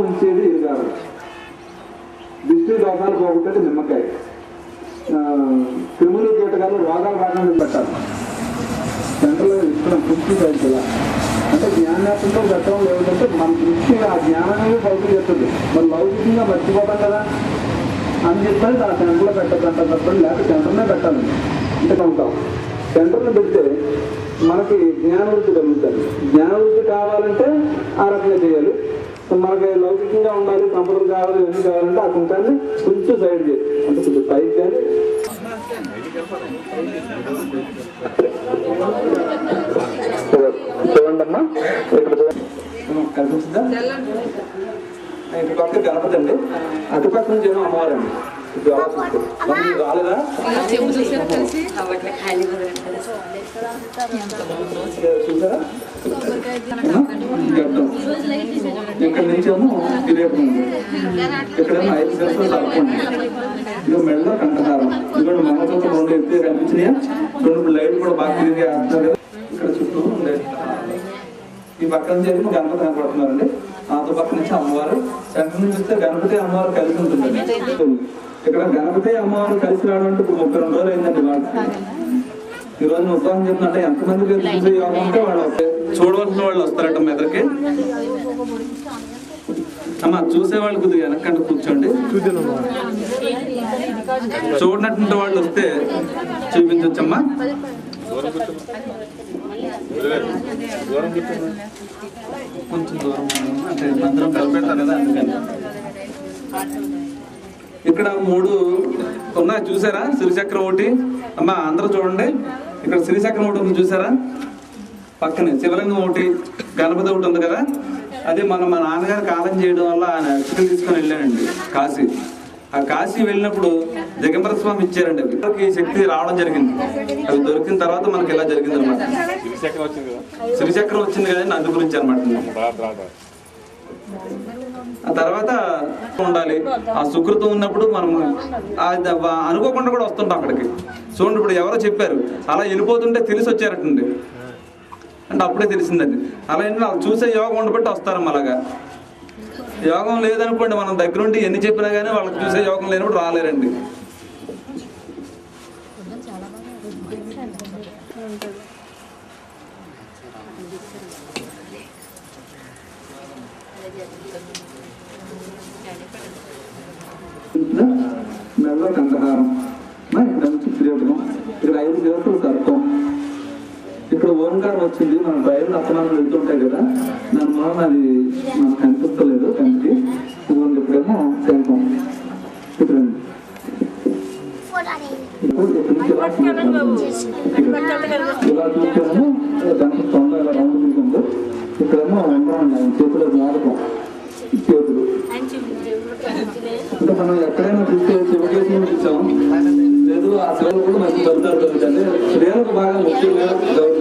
ఉంచేది ఇది కాదు. దిష్టి దోషాలు పోగొట్టేది నిమ్మకాయ. క్రిములు కీటకాలు రోగాలు రాకుండా పెట్టాలి. సెంటర్లో ఇష్టం దృష్టి కదా అంటే జ్ఞానేత్రంతో పెట్టడం లేదంటే మన దృష్టి ఆ జ్ఞానాన్ని పౌరులు చేస్తుంది. మరి లౌకికంగా మర్చిపోతాం కదా అని చెప్పేసి ఆ సెంటర్లో పెట్టద్దంట తప్పని లేకపోతే సెంటర్నే పెట్టాలి. అంటే ఉంటాం సెంటర్లో పెడితే మనకి జ్ఞానవృద్ధి కలుగుతుంది. జ్ఞానవృద్ధి కావాలంటే ఆ రకంగా చేయాలి. మనకి లౌకికంగా ఉండాలి, సంపదలు కావాలి, ఎన్ని కావాలంటే ఆ కుంటాన్ని కొంచెం సైడ్ చేయాలి. అంటే కొంచెం పైకి కానీ చూడండి అమ్మా ఇక్కడ కనిపిస్తుందా? ఇటు పక్క గణపతి అండి, అటుపక్క నుంచి ఏమో అమ్మవారండి. ఇప్పుడు రాలేదా? చూసారా? ఇక్కడ నుంచేమో రేపు ఇక్కడేమో 5 సంవత్సరాలు తప్పండి. ఇక మెడలో కంటహారం ఇక్కడ మంగళసూత్రం 2 ఎత్తే కనిపించినాయా? 2 లైట్లు కూడా బాగా తిరిగి వేస్తారు కదా. ఇక్కడ చుట్టూ ఉండే ఈ పక్క నుంచి ఏమో గణపతి కనపడుతున్నారండి. ఆతో పక్క నుంచి అమ్మవారు. సెంటర్ నుంచి వస్తే గణపతి అమ్మవారు కలిసి ఉంటుందండి. ఇక్కడ గణపతి అమ్మవారు కలిసి రావడం అంటే ఇప్పుడు 32 రోజులు అయిందండి. వాళ్ళు ఈ రోజు ఉత్సాహం చెప్తుందంటే ఎంతమందికి చూసే యోగం ఉంటే వాళ్ళు చూడవలసిన వాళ్ళు వస్తారట మెదడుకి. అమ్మా చూసేవాళ్ళు కొద్దిగా వెనక్కంటే కూర్చోండి. చూడనటువంటి వాళ్ళు వస్తే చూపించవచ్చమ్మా. కొంచెం దూరం అంటే మందిరం కలిపెడతారు కదా అందుకని. ఇక్కడ 3 ఉన్నాయి చూసారా? శ్రీచక్రం ఒకటి. అమ్మా అందరూ చూడండి, ఇక్కడ శ్రీచక్రం ఒకటి ఉంది చూసారా? పక్కనే శివలింగం ఒకటి, గణపతి ఒకటి ఉంది కదా. అదే మా నాన్నగారు కాలం చేయడం వల్ల ఆయన అక్షతలు తీసుకొని వెళ్ళానండి కాశీ. ఆ కాశీ వెళ్ళినప్పుడు దిగంబర స్వామి ఇచ్చారండి. అవి ఈ శక్తి రావడం జరిగింది. అవి దొరికిన తర్వాత మనకి ఇలా జరిగింది అనమాట. శ్రీచక్రం వచ్చింది కదండి, అందు గురించి అనమాట. ఆ తర్వాత ఉండాలి. ఆ సుకృతం ఉన్నప్పుడు మనం అనుకోకుండా కూడా వస్తుంటాం అక్కడికి. చూడండి ఇప్పుడు ఎవరో చెప్పారు అలా వెళ్ళిపోతుంటే తెలిసి వచ్చారటండి. అంటే అప్పుడే తెలిసిందండి. అలా ఏంటంటే వాళ్ళు చూసే యోగం ఉండబట్టి వస్తారమ్మ. అలాగా యోగం లేదనుకోండి, మనం దగ్గరుండి ఎన్ని చెప్పినా కానీ వాళ్ళకి చూసే యోగం లేనప్పుడు రాలేరండి. మెల్ల కంకహారం, ఇక్కడ 5 దేవతలు తర్కం. ఇక్కడ ఓంకారం వచ్చింది. మన బయలు అప్పనాలు వెళ్తుంటాయి కదా, దాని మూలన అది మనకు కనిపిస్తలేదు కంటికి. ఇదిగోండి ఇప్పుడేమో శంఖం. ఇప్పుడండి ఇలా చూస్తేనేమో దానికి తొండ ఇలా రౌండ్ తీసుకుంటూ ఇక్కడేమో ఉంగరం ఉన్నాయి చేతిలో జ్ఞాపకం. చేతులు అంటే మనం ఎక్కడైనా చూస్తే శివకేశం చూసాం లేదు. ఆ శివులు కూడా మంచి ఫలితాలు దొరుకుతాయి. స్త్రీలకు బాగా ముఖ్యంగా గౌరవం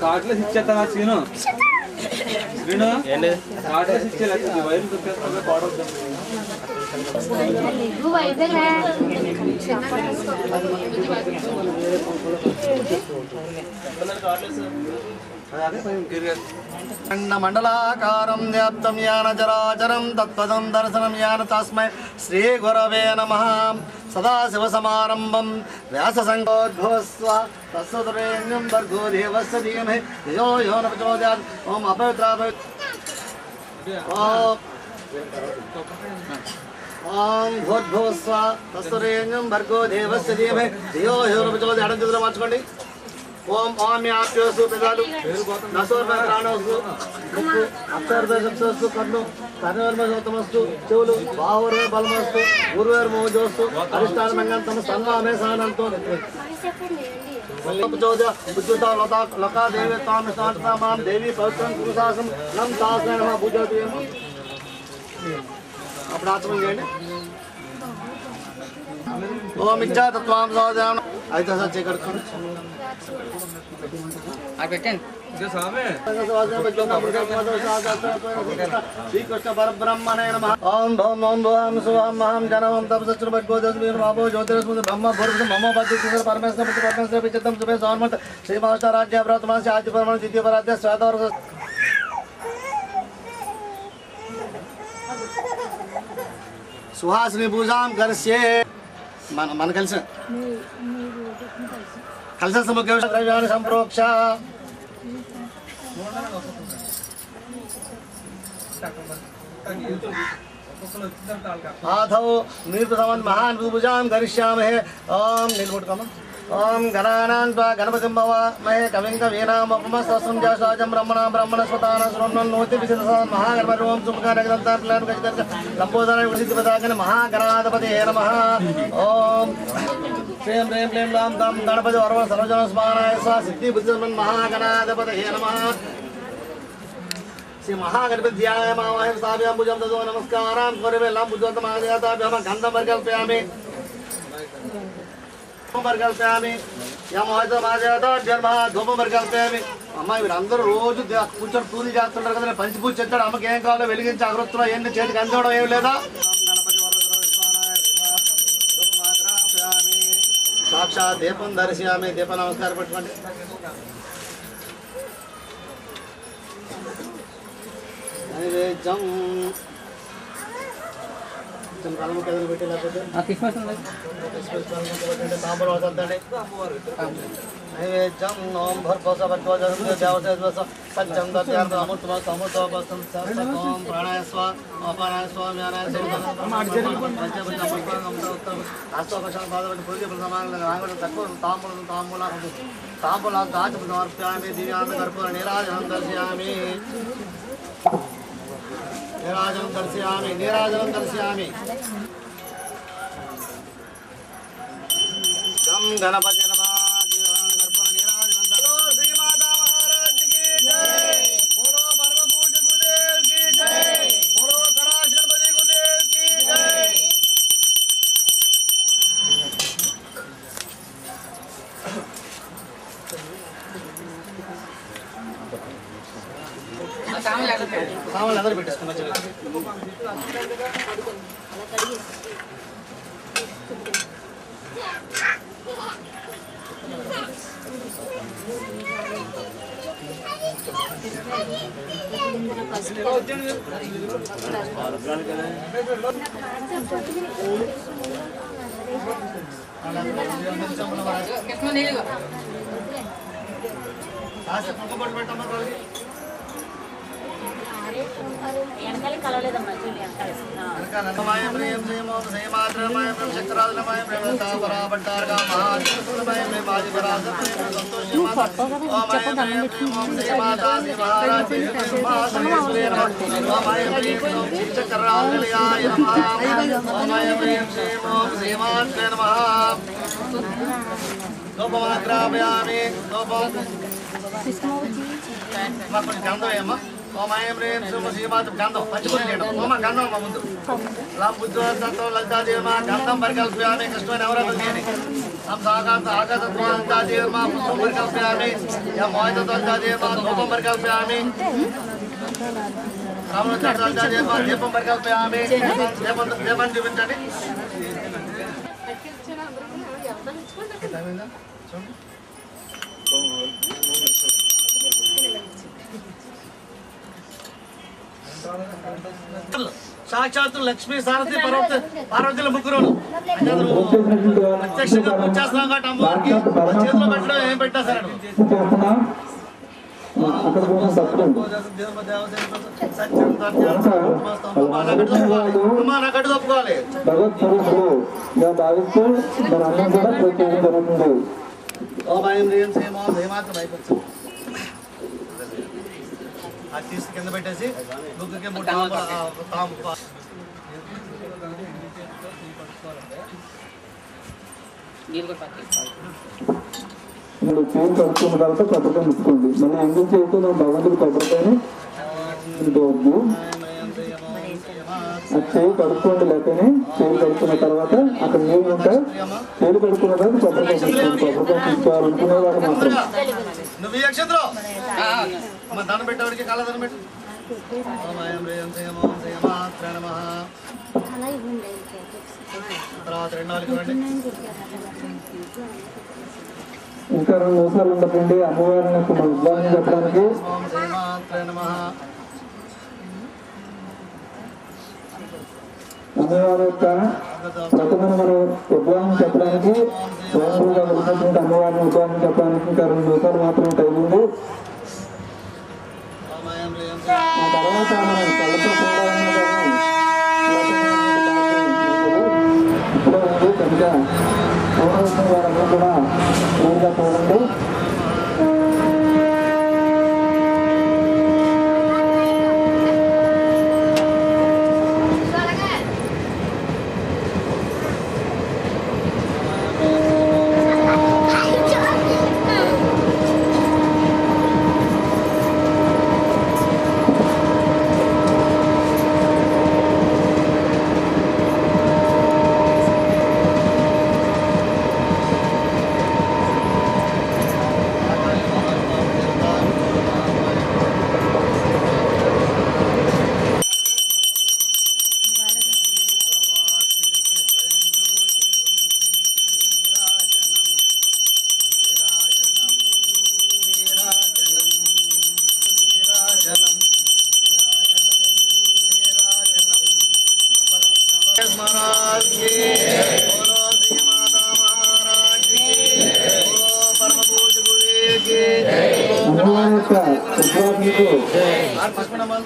కార్డ్లెస్ ఇచ్చేస్తా సీను కార్డ్లెస్ ఇచ్చే వైర్ దొరికేస్తా పాడవుతుంది. మండలాకారం వ్యాప్తం యాన చరాచరం తత్పదం దర్శనం యాన తస్మై శ్రీ గురవే నమః. సదాశివ సమారంభం వ్యాస సంగోద్భవస్వ తస్సతురేణ్యం భర్గో దేవస్య ధీమహి ధియో యో న ప్రచోదయాత్. ఓం అపవిత్రాపవిత్ర ఓం భూర్భువస్వ తస్సతురేణ్యం భర్గో దేవస్య ధీమహి ధియో యో న ప్రచోదయాత్. అడం చేతులు మార్చుకోండి. ఓం ఆమ్యాప్యోసు పెదాలు నసోర్మస్తు ముక్కు అక్షరదశస్తు కన్ను కర్ణవర్మస్తు చెవులు బాహురే బలమస్తు గురువేర్ మోజోస్తు అరిష్టాన మంగళం సంగామే సానంతో ఉద్యుత లతా దేవి తామిస్తాం దేవి పవిత్రం పురుషాసం నం తాసన పూజోతి. అప్పుడు ఆచరణ చేయండి. ఓం ఇచ్చా తత్వాం సోదయామ అయితే సార్ చేకడుకోండి పెట్టండి శ్రీకృష్ణ పరబ్రహ్మణే నమః ఓం ఓం ఓం ఓం శుభం మహం జనం తపస్సు భగవద్గీత బాబో జ్యోతిరస్మృతి బ్రహ్మ భూర్భువ మమ పద్య పరమేశ్వర పరమేశ్వర పిచితం శుభే సోన్మత శ్రీమాష్ట రాజ్య వ్రతమాసి ఆది పరమ ద్వితీయ పరాధ్య శ్రాద్ధవర్గ సుహాసిని పూజాం కరిష్యే మన కలిసి కలిసి సముఖ్య ద్రవ్యాన్ని సంప్రోక్ష आधौ नीर्पसमन् महान् भुजां करिष्यामहे ओम नीलमुट्कम ओम गणानां त्वा गणपतिं भवामहे कविं कवीनामुपमस्तस्तं ज्येष्ठाजं ब्रह्मणां ब्रह्मणस्पतानां शृण्वन्नोति विचित्रसान् महागणपति ओम सुमुखानगदन्तां लम्बोदराय उदितपदागण महागणाधिपतये नमः ओम श्रीं ह्रीं क्लीं लां तं गणपति वरवं सर्वजनस्मानाय स्वाहा सिद्धिबुद्धिसम्पन्न महागणाधिपतये नमः श्री महागणपत्याय मामहे स्थापयामि भुजं ददो नमस्कारां करोमि बुद्धवन्तमादयाताभ्यः गन्धं परिकल्पयामि పరికల్పయామి యమోహితమాజాతాభ్యర్మః ధూపం పరికల్పయామి. అమ్మ వీరందరూ రోజు కూర్చొని పూజలు చేస్తుంటారు కదా, పంచి పూజ చేస్తాడు. అమ్మకి ఏం కావాలో వెలిగించి అగరొత్తులో ఏంటి చేతికి అందించడం ఏమి లేదా? సాక్షాత్ దీపం దర్శయామి. దీప నమస్కారం పెట్టుకోండి. నైవేద్యం కలము కదలు పెట్టి లేకపోతే సాంబార్ వస్తుందండి. నైవేద్యం ఓం భర్భోస సత్యం దత్యామృతమృతమృతం ఓం ప్రాణాయ స్వ అపానాయ స్వామ్యానాయ అష్టోపశాల బాధపడి పూజ సమానంగా రాంగుడు తక్కువ తాంబూలం దాచి సమర్పయామి. దివ్యాంగ కర్పూర నీరాజనం దర్శయామి. నీరాజనం దర్శయామి. నీరాజనం దర్శయామి. గం గణపతి నమః. దివ్యాంగ కర్పూర నీరాజనం దర్శయామి. శ్రీ మాతా మహారాజ్ కి జై. బోలో పరమ పూజ్య గురుదేవ్ కి జై. బోలో కైలాస గణపతి గురుదేవ్ కి జై. సామాన్లు అందరూ పెట్టేసుకున్నా. వెనకాల కలవలేదమ్మా గంధమేమ్మా. ఓం ఐం హ్రీం శ్రీం శ్రీమాత గంధం పంచపూజ చేయడం. ఓమ గంధం మా ముందు అలా బుద్ధి లలితాదేవమా గంధం పరికల్పయామి. కృష్ణ నవరత్నం చేయండి. ఆకాశత్వ లలితాదేవమా పుష్పం పరికల్పయామి. మోహిత లలితాదేవమా ధూపం పరికల్పయామి. లలితాదేవమా దీపం పరికల్పయామి. దీపం చూపించండి. సాక్షాత్తు లక్ష్మీ సారథి పార్వతుల ముగ్గురు ప్రత్యక్షంగా పూజ చేస్తున్నాం కాబట్టి అమ్మవారికి చేతిలో పెట్టడం ఏం పెట్టా సరే గడ్డు తప్పుకోవాలి. మాత్రం అయిపోతుంది. అది తీసి కింద పెట్టేసి ముగ్గురికి మూడు మీరు పేరు కలుపుకున్న తర్వాత కొబ్బరికాయ ముట్టుకోండి. మళ్ళీ ఎందుకు చేయకుండా భగవంతుడు కొబ్బరికాయని వద్దు. చేయి కడుక్కోండి. లేకపోతే చేయి కడుక్కున్న తర్వాత అక్కడ నీళ్ళు ఉంటాయి. చేయి కడుక్కున్న తర్వాత కొబ్బరికాయ తీసుకోవాలనుకునే వాళ్ళు మాత్రం నువ్వు ఈ అక్షంతరం దాన్ని పెట్టేవాడికి కాళ్ళ దాన్ని పెట్టు. తర్వాత 2 4 ఇవ్వండి. ఇంకా 2 నిమిషాలు ఉండకండి. అమ్మవారిని యొక్క ఉద్భావం చెప్పడానికి అమ్మవారి యొక్క ప్రతిమను మనం ఉద్భావం చెప్పడానికి స్వయంగా ఉన్నటువంటి అమ్మవారిని ఉద్భావం చెప్పడానికి ఇంకా 2 నిమిషాలు మాత్రం టైం ఉంది. ఆ తర్వాత మనం కళ్ళతో ఇప్పుడే ఉంది కనుక చూడవలసిన వారందరూ కూడా క్లియర్గా చూడండి.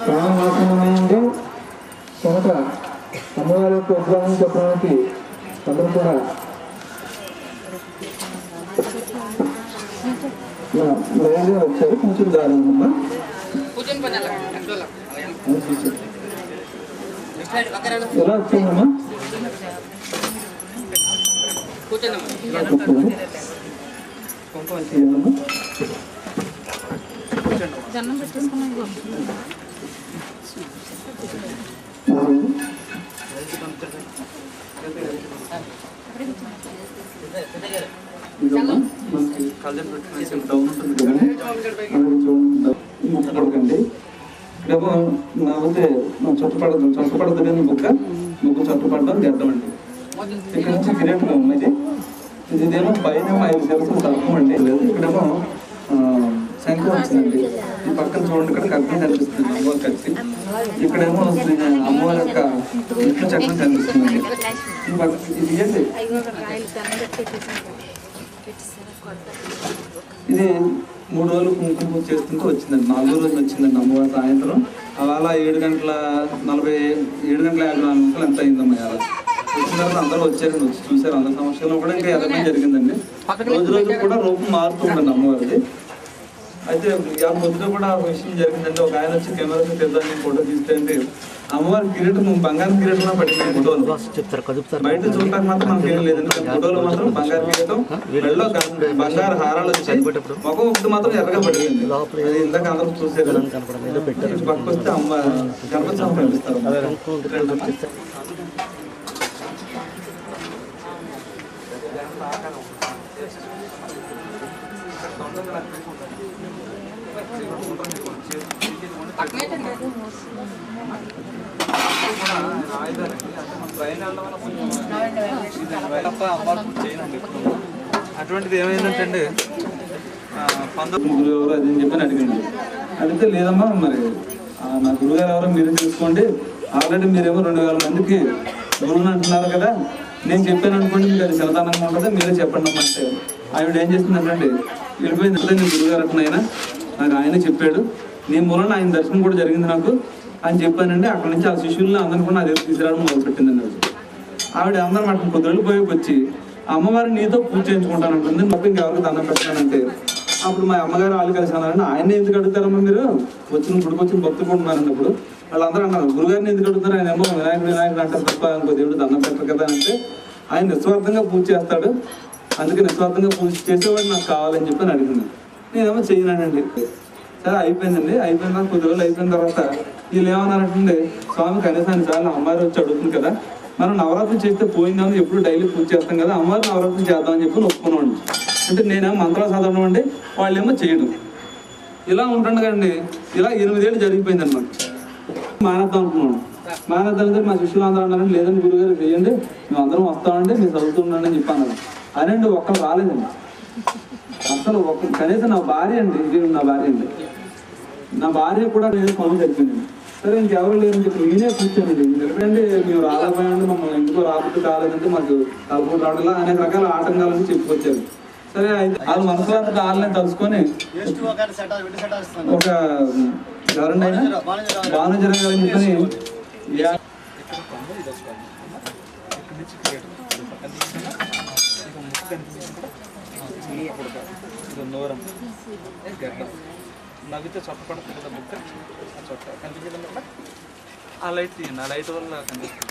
ప్రాణనాశనమైంది కనుక అమ్మవారి యొక్క ఉద్భావం చెప్పడానికి అందరూ కూడా లైన్గా వచ్చారు. కొంచెం దారుణమ్మా ఎలా వచ్చిందమ్మా? జన్మం పెట్టేసుకున్నాం. ముక్కపడకండి. ఇక్కడేమో నా వద్దే చొట్టపడదు కానీ ముగ్గు చొట్టపడడం చేద్దామండి. ఇక్కడ నుంచి కిరీటం ఉన్నది. ఇదేమో పైన 5 శిరస్సులు సర్పం అండి. లేదు ఇక్కడేమో శంఖం వచ్చిందండి. ఈ పక్కన చూడండి, ఇక్కడ కర్పూరం కనిపిస్తుంది అమ్మవారి కత్తి. ఇక్కడేమో అమ్మవారి యొక్క విష్ణు చక్రం కనిపిస్తుందండి. ఈ పక్క ఇది ఏంటి? ఇది 3 రోజులు కుంకుమ పూజ చేసుకుంటూ వచ్చిందండి. 4వ రోజున వచ్చిందండి అమ్మవారి సాయంత్రం. అలా 7:54 ఎంత అయిందమ్మా. అలా వచ్చిన తర్వాత అందరూ వచ్చారండి. వచ్చి చూసారు. అందరి సమస్యలో కూడా ఇంకా ఎదగడం జరిగిందండి. రోజు రోజు కూడా రూపం మారుతుందండి అమ్మవారిది. అయితే ఆ పొద్దున కూడా ఒక విషయం జరిగిందంటే, ఒక ఆయన వచ్చి కెమెరా తెద్దాన్ని ఫోటో తీస్తే అమ్మవారి కిరీటం బంగారు కిరీటంలో పట్టింది ఫోటోలు. బయట చూడటానికి మాత్రం మనకి ఏం లేదండి. ఫోటోలో మాత్రం బంగారు కిరీటం, మెడలో బంగారు హారాలు వచ్చి ఒక ముద్దు మాత్రం ఎర్రగా పట్టింది. అది ఇందాక అందరూ చూసారు. పక్క వస్తే అమ్మ గణపతి స్వామి కనిపిస్తారు. అటువంటిది ఏమైందంటే గురువు ఎవరు అది అని చెప్పి అడిగింది. అడిగితే లేదమ్మా మరి నా గురువుగారు ఎవరో మీరే చూసుకోండి. ఆల్రెడీ మీరేమో 2000 మందికి గురువుని అంటున్నారు కదా, నేను చెప్పాను అనుకోండి, మీకు అది శివదానంగా ఉంటుంది, మీరే చెప్పండి అమ్మ అంటే ఆవిడ ఏం చేస్తుందంటే వెళ్ళిపోయింది. నేను గురువుగారు అంటున్నాయినా నాకు ఆయన చెప్పాడు, నీ మూలన ఆయన దర్శనం కూడా జరిగింది నాకు అని చెప్పానండి. అక్కడ నుంచి ఆ శిష్యుల్ని అందరిని కూడా నా దగ్గర తీసుకురావడం మొదలుపెట్టిందండి. ఆవిడ అందరం అట్లా కొద్దిళ్ళు పోయి వచ్చి అమ్మవారిని నీతో పూజ చేయించుకుంటానంటుంది. మొత్తం ఇంకెవరికి దండం పెట్టానంటే అప్పుడు మా అమ్మగారు వాళ్ళు కలిసి అన్నారండి, ఆయన్ని ఎందుకు అడుగుతారమ్మా మీరు, గుడికి వచ్చిన భక్తులు ఉంటున్నారండి. అప్పుడు వాళ్ళందరూ అన్నారు, గురుగారిని ఎందుకు అడుగుతారు, ఆయన ఏమో వినాయకుడు అంటారు తప్ప ఇంకో దేవుడు దండం పెట్టరు కదా అంటే, ఆయన నిస్వార్థంగా పూజ చేస్తాడు, అందుకే నిస్వార్థంగా పూజ చేసేవాడు నాకు కావాలని చెప్పి అని అడిగినాను. నేనేమో చేయనండి. సరే అయిపోయిందండి. అయిపోయిన కొద్ది రోజులు అయిపోయిన తర్వాత వీళ్ళు ఏమన్నారంటే, స్వామి కనీసం చాలు అమ్మవారు వచ్చి అడుగుతుంది కదా, మనం నవరాత్రి చేస్తే పోయిందని ఎప్పుడు డైలీ పూజ చేస్తాం కదా, అమ్మవారు నవరాత్రి చేద్దామని చెప్పి ఒప్పుకున్నామండి. అంటే నేనేమో మంత్రాలు చదవడం అండి, వాళ్ళేమో చేయడం. ఇలా ఉంటుండగండి ఇలా 8 ఏళ్ళు జరిగిపోయింది అనమాట. మానేద్దాం అనుకున్నాను. మానేద్దామంటే మా శిష్యులు అందరూ అన్నారండి, లేదండి గురుగారు చేయండి, మేము అందరం వస్తామండి, మీరు చదువుతున్నాండి అని చెప్పాను. అనండి ఒక్కరు రాలేదండి అసలు. కనీసం నా భార్య అండి, ఇది నా భార్య అండి, నా భార్య కూడా నేను పనులు జరిపిందండి. సరే ఇంకెవరు లేరని చెప్పి నేనే కూర్చోండి. ఎందుకంటే మేము రాలేకపోయామండి, మమ్మల్ని ఎందుకో రాబోతు కాలేదంటే మాకు తలుపు రావడంలో అనేక రకాల ఆటంకాలని చెప్పుకొచ్చారు. సరే వాళ్ళు మనసులో వాళ్ళని తలుసుకొని ఒక ఎవరండి అయినా భానుజరం గారిని నోరం నవ్వితే చొట్ట పడుతుంది కదా బుక్క, ఆ చొట్ట కనిపించడం కూడా ఆ లైట్ తీయండి. ఆ లైట్ వల్ల కనిపిస్తుంది.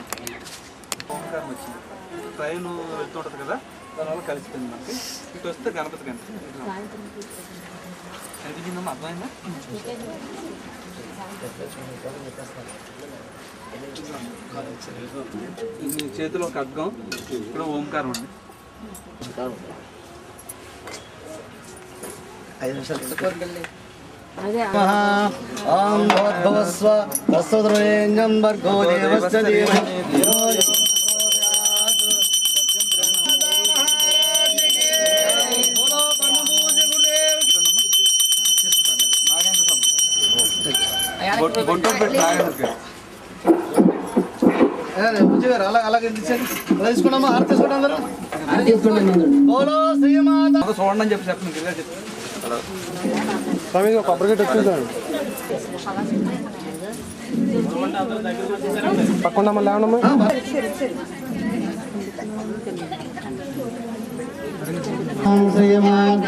ఓంకారం వచ్చింది, ట్రైన్ వెళ్తుంటుంది కదా, దానివల్ల కలిసిపోయింది మనకి. ఇటు వస్తే గణపతి కనిపిస్తుందమ్మా, అర్థమైందా? ఈ చేతిలో ఖడ్గం, ఇప్పుడు ఓంకారం అండి. 5 నిమిషాలు. ఓం భూర్భువస్వ తస్సోదరేణ్యం భర్గో దేవస్య ధీమహి ధియో యో అలాగే తీసుకున్నామా? హారతి తీసుకోండి అందరూ. బోలో శ్రీమాత చూడండి అని చెప్పి చెప్పండి. గిరిగా చెప్పి కొబ్బరిగట్టు వచ్చిందండి పక్కన మళ్ళీ ఏమన్నా శ్రీమాత